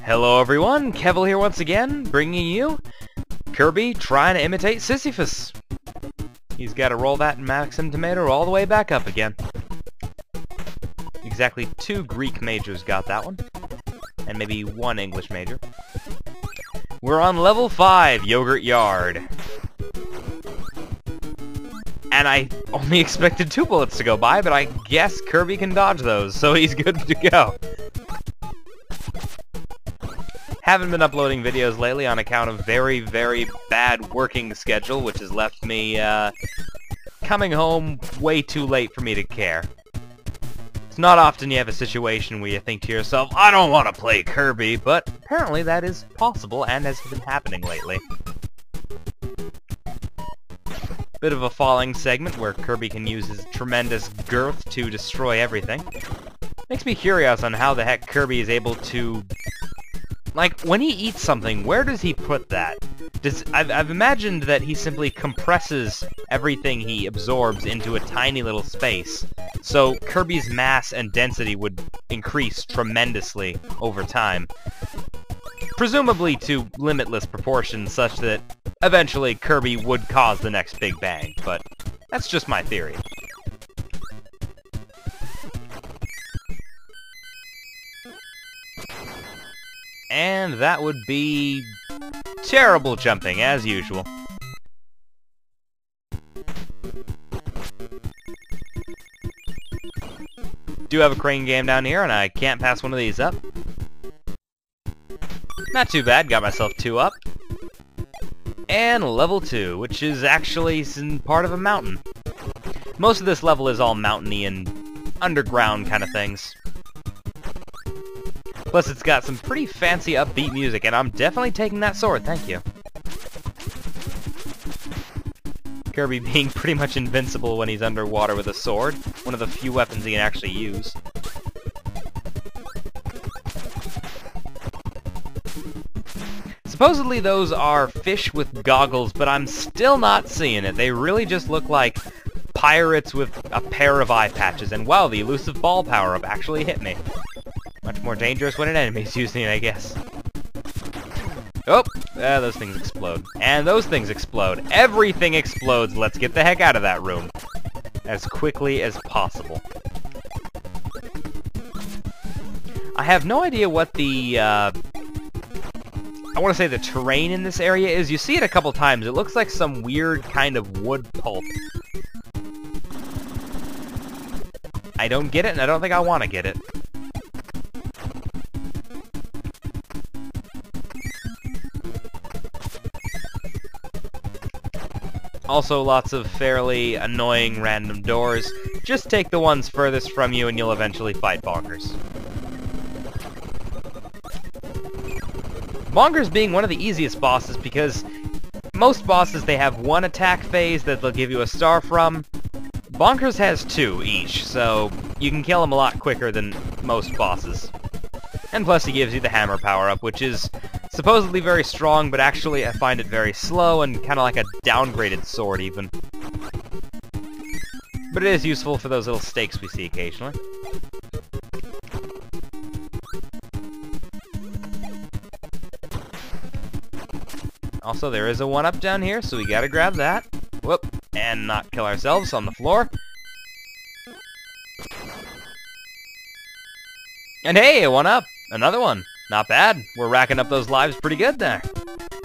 Hello everyone, Kevvl here once again, bringing you Kirby trying to imitate Sisyphus. He's got to roll that Maxim tomato all the way back up again. Exactly 2 Greek majors got that one, and maybe 1 English major. We're on level 5, Yogurt Yard. And I only expected 2 bullets to go by, but I guess Kirby can dodge those, so he's good to go. Haven't been uploading videos lately on account of very, very bad working schedule, which has left me, coming home way too late for me to care. It's not often you have a situation where you think to yourself, I don't want to play Kirby, but apparently that is possible and has been happening lately. Bit of a falling segment where Kirby can use his tremendous girth to destroy everything. Makes me curious on how the heck Kirby is able to... Like, when he eats something, where does he put that? I've imagined that he simply compresses everything he absorbs into a tiny little space. So Kirby's mass and density would increase tremendously over time. Presumably to limitless proportions such that eventually Kirby would cause the next Big Bang, but that's just my theory. And that would be terrible jumping, as usual. Do have a crane game down here, and I can't pass one of these up. Not too bad, got myself 2 up. And level 2, which is actually part of a mountain. Most of this level is all mountainy and underground kind of things. Plus, it's got some pretty fancy upbeat music, and I'm definitely taking that sword, thank you. Kirby being pretty much invincible when he's underwater with a sword, one of the few weapons he can actually use. Supposedly those are fish with goggles, but I'm still not seeing it. They really just look like pirates with a pair of eye patches, and wow, the elusive ball power-up actually hit me. Much more dangerous when an enemy's using it, I guess. Oh! Those things explode. And those things explode. Everything explodes! Let's get the heck out of that room. As quickly as possible. I have no idea what the, I want to say the terrain in this area is. You see it a couple times. It looks like some weird kind of wood pulp. I don't get it, and I don't think I want to get it. Also, lots of fairly annoying random doors. Just take the ones furthest from you and you'll eventually fight Bonkers. Bonkers being one of the easiest bosses because most bosses, they have 1 attack phase that they'll give you a star from. Bonkers has 2 each, so you can kill him a lot quicker than most bosses. And plus he gives you the hammer power-up, which is supposedly very strong, but actually I find it very slow and kind of like a downgraded sword even. But it is useful for those little stakes we see occasionally. Also, there is a 1-up down here, so we gotta grab that. Whoop, and not kill ourselves on the floor. And hey, a 1-up! Another one! Not bad. We're racking up those lives pretty good there. I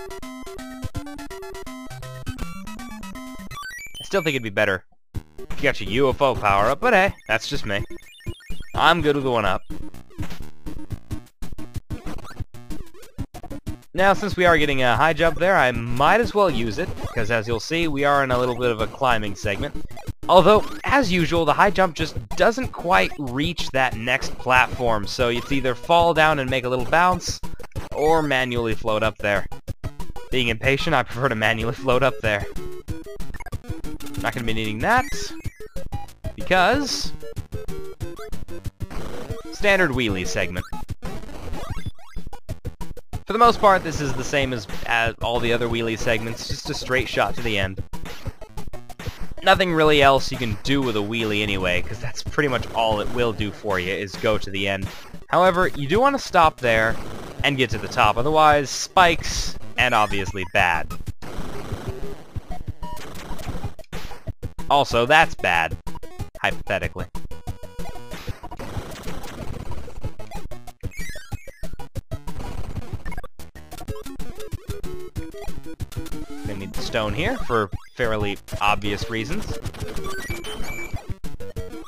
still think it'd be better if you got your UFO power-up, but hey, that's just me. I'm good with the 1-up. Now, since we are getting a high jump there, I might as well use it, because as you'll see, we are in a little bit of a climbing segment. Although, as usual, the high jump just doesn't quite reach that next platform, so it's either fall down and make a little bounce, or manually float up there. Being impatient, I prefer to manually float up there. Not going to be needing that, because... standard wheelie segment. For the most part, this is the same as all the other wheelie segments, just a straight shot to the end. Nothing really else you can do with a wheelie anyway, because that's pretty much all it will do for you, is go to the end. However, you do want to stop there, and get to the top. Otherwise, spikes, and obviously bad. Also, that's bad, hypothetically. Gonna need the stone here for fairly obvious reasons.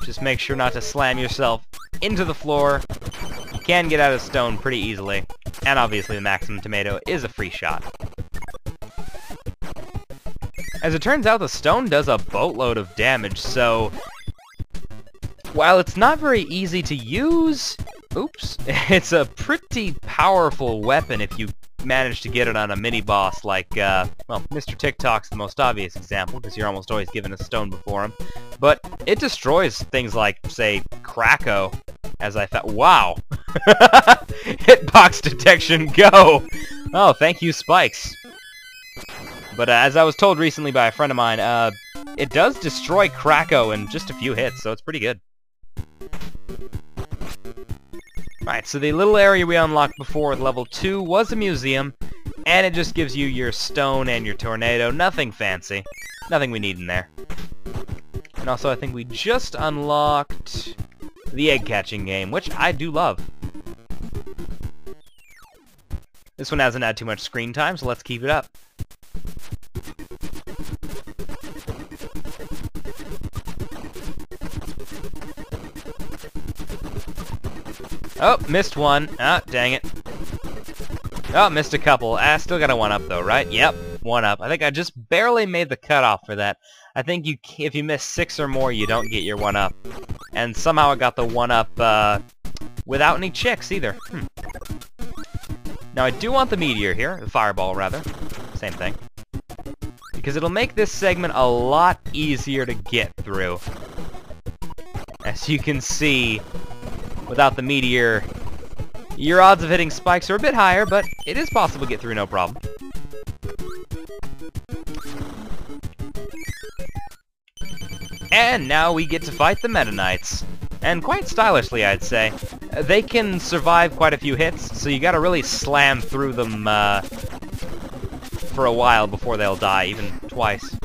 Just make sure not to slam yourself into the floor. You can get out of stone pretty easily. And obviously the maximum tomato is a free shot. As it turns out, the stone does a boatload of damage, so while it's not very easy to use, it's a pretty powerful weapon if you manage to get it on a mini-boss like, well, Mr. TikTok's the most obvious example, because you're almost always given a stone before him. But it destroys things like, say, Krakko, as I found. Wow! Hitbox detection, go! Oh, thank you, spikes. But as I was told recently by a friend of mine, it does destroy Krakko in just a few hits, so it's pretty good. Right, so the little area we unlocked before with level 2 was a museum, and it just gives you your stone and your tornado. Nothing fancy. Nothing we need in there. And also, I think we just unlocked the egg-catching game, which I do love. This one hasn't had too much screen time, so let's keep it up. Oh, missed one. Ah, dang it. Oh, missed a couple. Still got a 1-up though, right? Yep, 1-up. I think I just barely made the cutoff for that. I think if you miss 6 or more, you don't get your 1-up. And somehow I got the 1-up without any chicks either. Now I do want the meteor here, the fireball rather. Same thing. Because it'll make this segment a lot easier to get through. As you can see, without the meteor, your odds of hitting spikes are a bit higher, but it is possible to get through no problem. And now we get to fight the Meta Knights. And quite stylishly, I'd say. They can survive quite a few hits, so you gotta really slam through them for a while before they'll die, even twice.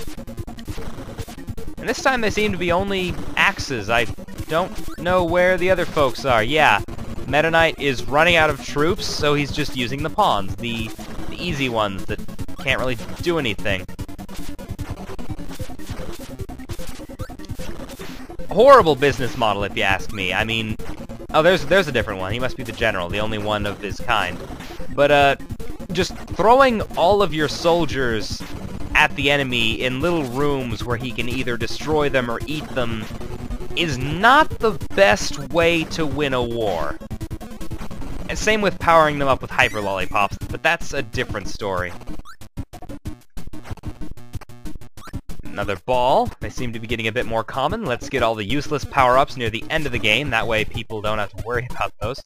And this time they seem to be only axes. I don't know where the other folks are. Yeah, Meta Knight is running out of troops, so he's just using the pawns, the easy ones that can't really do anything. Horrible business model, if you ask me. I mean, oh, there's a different one. He must be the general, the only one of his kind. But just throwing all of your soldiers at the enemy in little rooms where he can either destroy them or eat them is not the best way to win a war. And same with powering them up with hyper lollipops, but that's a different story. Another ball. They seem to be getting a bit more common. Let's get all the useless power-ups near the end of the game. That way people don't have to worry about those.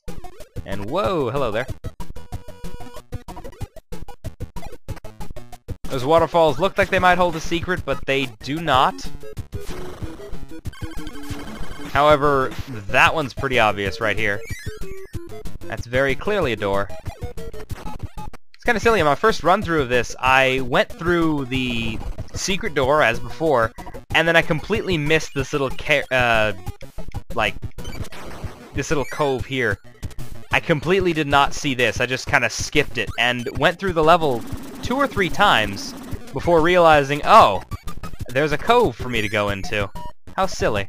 And whoa, hello there. Those waterfalls look like they might hold a secret, but they do not. However, that one's pretty obvious right here. That's very clearly a door. It's kind of silly. On my first run-through of this, I went through the secret door, as before, and then I completely missed this little this little cove here. I completely did not see this. I just kind of skipped it, and went through the level 2 or 3 times before realizing, oh, there's a cove for me to go into. How silly.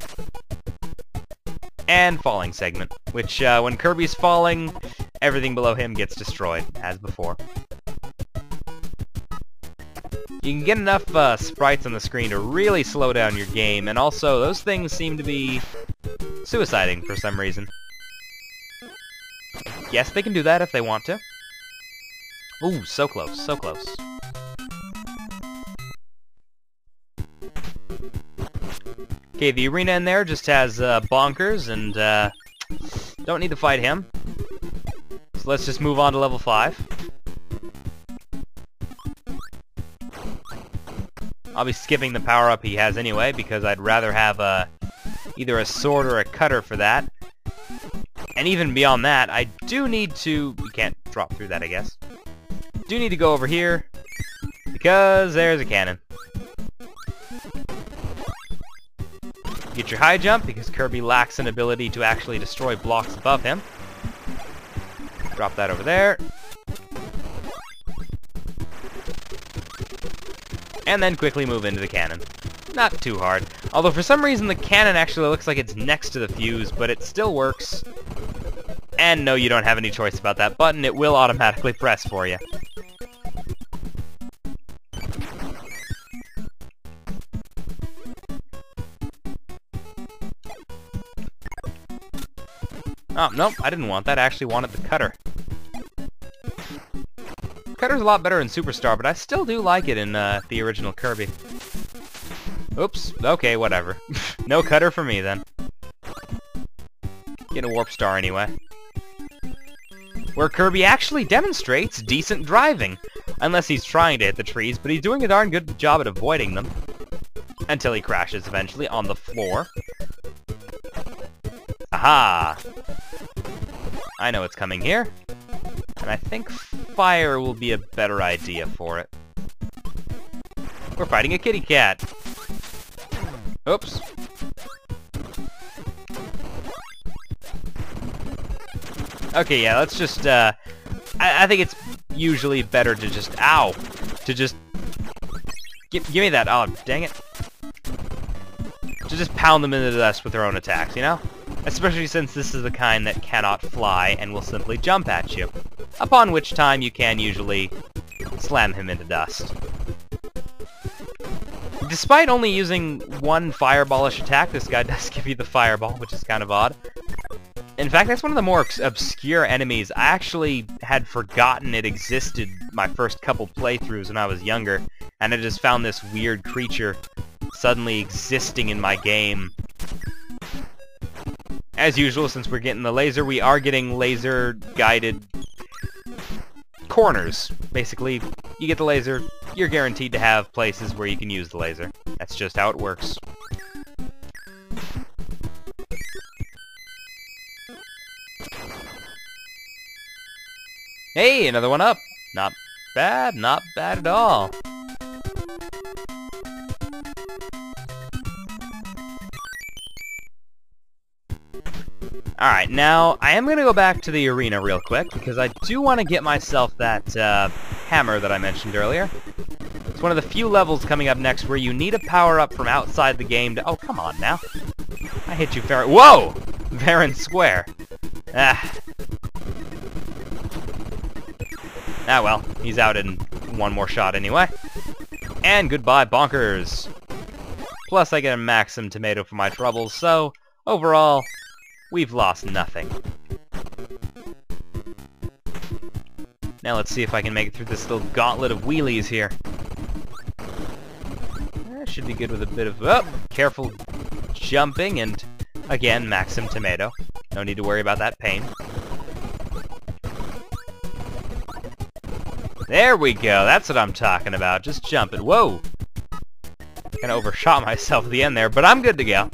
And falling segment, which, when Kirby's falling, everything below him gets destroyed, as before. You can get enough sprites on the screen to really slow down your game, and also, those things seem to be suiciding for some reason. Yes, they can do that if they want to. Ooh, so close, so close. Okay, the arena in there just has Bonkers, and don't need to fight him. So let's just move on to level 5. I'll be skipping the power-up he has anyway, because I'd rather have either a sword or a cutter for that. And even beyond that, I do need to... You can't drop through that, I guess. Do need to go over here, because there's a cannon. Get your high jump, because Kirby lacks an ability to actually destroy blocks above him. Drop that over there. And then quickly move into the cannon. Not too hard. Although for some reason the cannon actually looks like it's next to the fuse, but it still works. And no, you don't have any choice about that button. It will automatically press for you. Oh, nope, I didn't want that. I actually wanted the cutter. Cutter's a lot better in Superstar, but I still do like it in the original Kirby. Oops, okay, whatever. No cutter for me, then. Get a Warp Star anyway. Where Kirby actually demonstrates decent driving. Unless he's trying to hit the trees, but he's doing a darn good job at avoiding them. Until he crashes eventually on the floor. Aha! I know it's coming here. And I think fire will be a better idea for it. We're fighting a kitty cat. Oops. Okay, yeah, let's just, I think it's usually better to just, ow! To just, give me that, oh, dang it. To just pound them into the dust with their own attacks, you know? Especially since this is the kind that cannot fly and will simply jump at you. Upon which time you can usually slam him into dust. Despite only using one fireballish attack, this guy does give you the fireball, which is kind of odd. In fact, that's one of the more obscure enemies. I actually had forgotten it existed my first couple playthroughs when I was younger, and I just found this weird creature suddenly existing in my game. As usual, since we're getting the laser, we are getting laser-guided corners. Basically, you get the laser, you're guaranteed to have places where you can use the laser. That's just how it works. Hey, another one up! Not bad, not bad at all. Alright, now, I am going to go back to the arena real quick, because I do want to get myself that hammer that I mentioned earlier. It's one of the few levels coming up next where you need a power-up from outside the game to... Oh, come on now. I hit you fair... Whoa! Fair and square. Ah. Ah, well, he's out in one more shot anyway. And goodbye, Bonkers. Plus, I get a Maxim tomato for my troubles, so, overall... we've lost nothing. Now let's see if I can make it through this little gauntlet of wheelies here. That should be good with a bit of... Oh, careful jumping and, again, Maxim tomato. No need to worry about that pain. There we go, that's what I'm talking about. Just jump it. Whoa! Kind of overshot myself at the end there, but I'm good to go.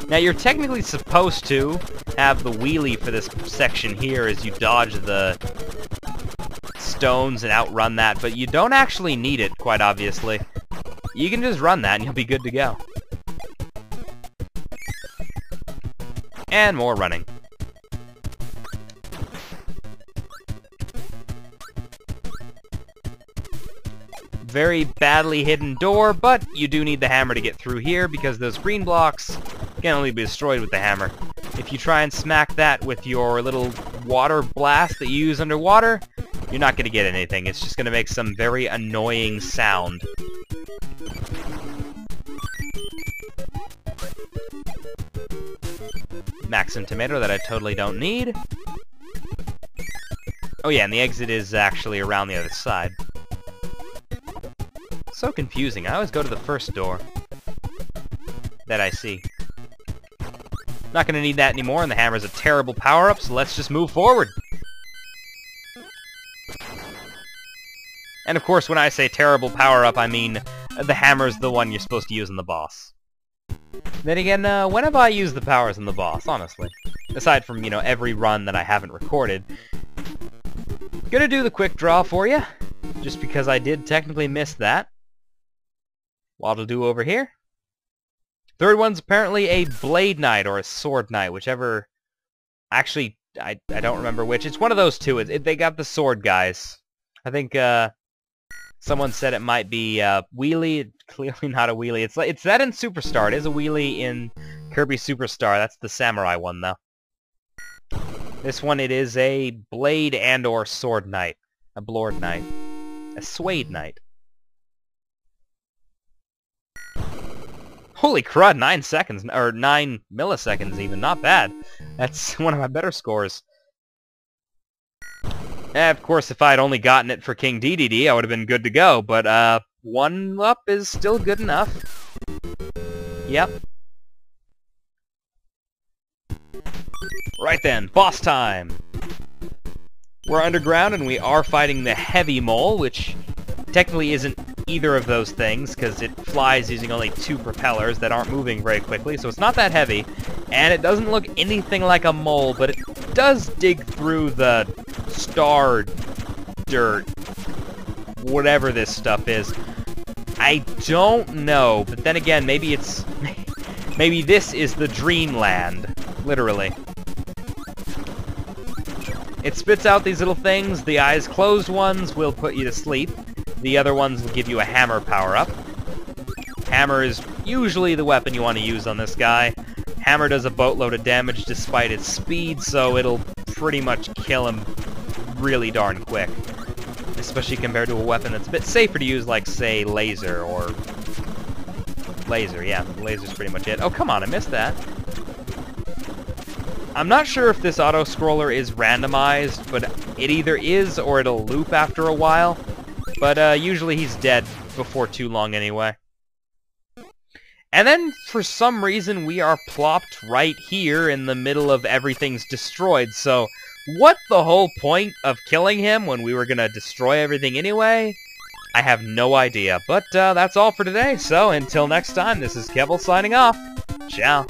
Now, you're technically supposed to have the wheelie for this section here as you dodge the stones and outrun that, but you don't actually need it, quite obviously. You can just run that and you'll be good to go. And more running. Very badly hidden door, but you do need the hammer to get through here because those green blocks can only be destroyed with the hammer. If you try and smack that with your little water blast that you use underwater, you're not going to get anything. It's just going to make some very annoying sound. Maxim tomato that I totally don't need. Oh yeah, and the exit is actually around the other side. So confusing. I always go to the first door that I see. Not going to need that anymore, and the hammer's a terrible power-up, so let's just move forward. And of course, when I say terrible power-up, I mean the hammer's the one you're supposed to use on the boss. Then again, when have I used the powers on the boss, honestly? Aside from, you know, every run that I haven't recorded. Gonna do the quick draw for you, just because I did technically miss that. What I'll do over here. Third one's apparently a Blade Knight or a Sword Knight, whichever... Actually, I don't remember which. It's one of those two. They got the sword guys. I think someone said it might be Wheelie. Clearly not a Wheelie. It's that in Superstar. It is a Wheelie in Kirby Superstar. That's the Samurai one, though. This one, it is a Blade and or Sword Knight. A Blord Knight. A Suede Knight. Holy crud, 9 seconds, or 9 milliseconds even, not bad. That's one of my better scores. Of course, if I had only gotten it for King DDD, I would have been good to go, but 1 up is still good enough. Yep. Right then, boss time! We're underground and we are fighting the Heavy Mole, which technically isn't either of those things, because it flies using only 2 propellers that aren't moving very quickly, so it's not that heavy, and it doesn't look anything like a mole, but it does dig through the star dirt, whatever this stuff is. I don't know, but then again, maybe it's... maybe this is the Dreamland, literally. It spits out these little things. The eyes closed ones will put you to sleep. The other ones will give you a hammer power-up. Hammer is usually the weapon you want to use on this guy. Hammer does a boatload of damage despite its speed, so it'll pretty much kill him really darn quick. Especially compared to a weapon that's a bit safer to use, like, say, laser, or... Laser, yeah. Laser's pretty much it. Oh, come on, I missed that. I'm not sure if this auto-scroller is randomized, but it either is or it'll loop after a while. But usually he's dead before too long anyway. And then, for some reason, we are plopped right here in the middle of everything's destroyed. So, what the whole point of killing him when we were going to destroy everything anyway? I have no idea. But that's all for today. So, until next time, this is Kevvl signing off. Ciao.